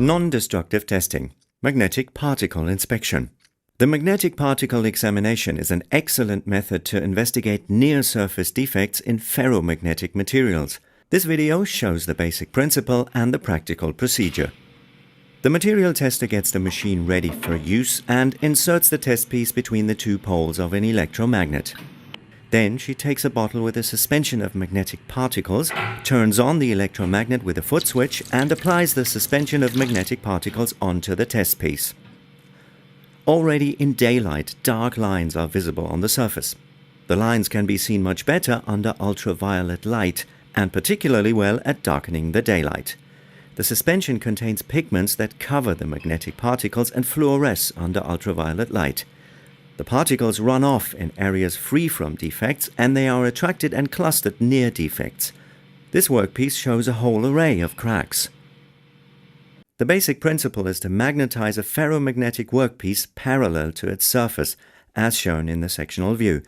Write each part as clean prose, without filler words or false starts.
Non-destructive testing. Magnetic particle inspection. The magnetic particle examination is an excellent method to investigate near-surface defects in ferromagnetic materials. This video shows the basic principle and the practical procedure. The material tester gets the machine ready for use and inserts the test piece between the two poles of an electromagnet. Then she takes a bottle with a suspension of magnetic particles, turns on the electromagnet with a foot switch and applies the suspension of magnetic particles onto the test piece. Already in daylight, dark lines are visible on the surface. The lines can be seen much better under ultraviolet light and particularly well at darkening the daylight. The suspension contains pigments that cover the magnetic particles and fluoresce under ultraviolet light. The particles run off in areas free from defects and they are attracted and clustered near defects. This workpiece shows a whole array of cracks. The basic principle is to magnetize a ferromagnetic workpiece parallel to its surface, as shown in the sectional view.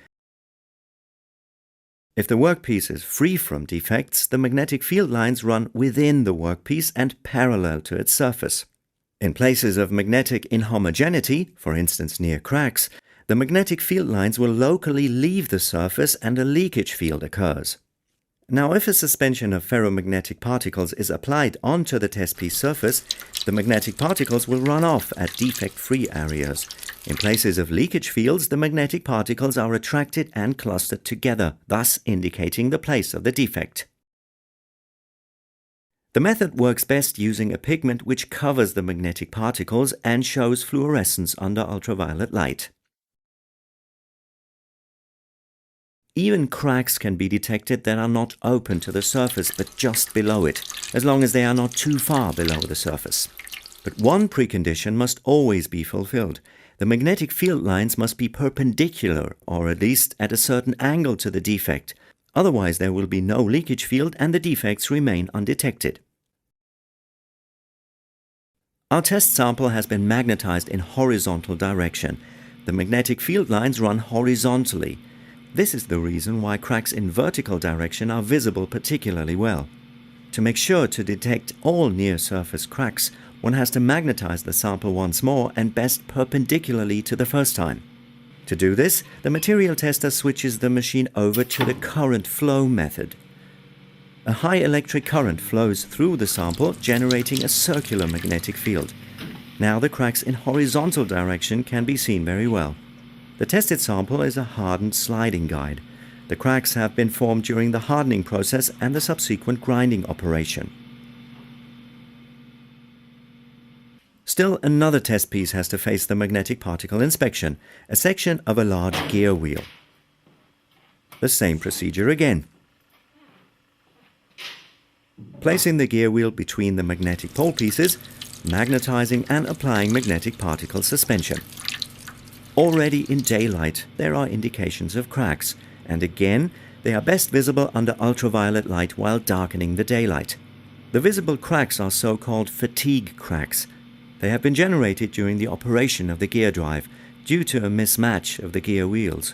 If the workpiece is free from defects, the magnetic field lines run within the workpiece and parallel to its surface. In places of magnetic inhomogeneity, for instance near cracks, the magnetic field lines will locally leave the surface and a leakage field occurs. Now, if a suspension of ferromagnetic particles is applied onto the test piece surface, the magnetic particles will run off at defect-free areas. In places of leakage fields, the magnetic particles are attracted and clustered together, thus indicating the place of the defect. The method works best using a pigment which covers the magnetic particles and shows fluorescence under ultraviolet light. Even cracks can be detected that are not open to the surface but just below it, as long as they are not too far below the surface. But one precondition must always be fulfilled. The magnetic field lines must be perpendicular, or at least at a certain angle to the defect. Otherwise there will be no leakage field and the defects remain undetected. Our test sample has been magnetized in horizontal direction. The magnetic field lines run horizontally. This is the reason why cracks in vertical direction are visible particularly well. To make sure to detect all near-surface cracks, one has to magnetize the sample once more and best perpendicularly to the first time. To do this, the material tester switches the machine over to the current flow method. A high electric current flows through the sample, generating a circular magnetic field. Now the cracks in horizontal direction can be seen very well. The tested sample is a hardened sliding guide. The cracks have been formed during the hardening process and the subsequent grinding operation. Still another test piece has to face the magnetic particle inspection, a section of a large gear wheel. The same procedure again. Placing the gear wheel between the magnetic pole pieces, magnetizing and applying magnetic particle suspension. Already in daylight, there are indications of cracks, and again, they are best visible under ultraviolet light while darkening the daylight. The visible cracks are so-called fatigue cracks. They have been generated during the operation of the gear drive, due to a mismatch of the gear wheels.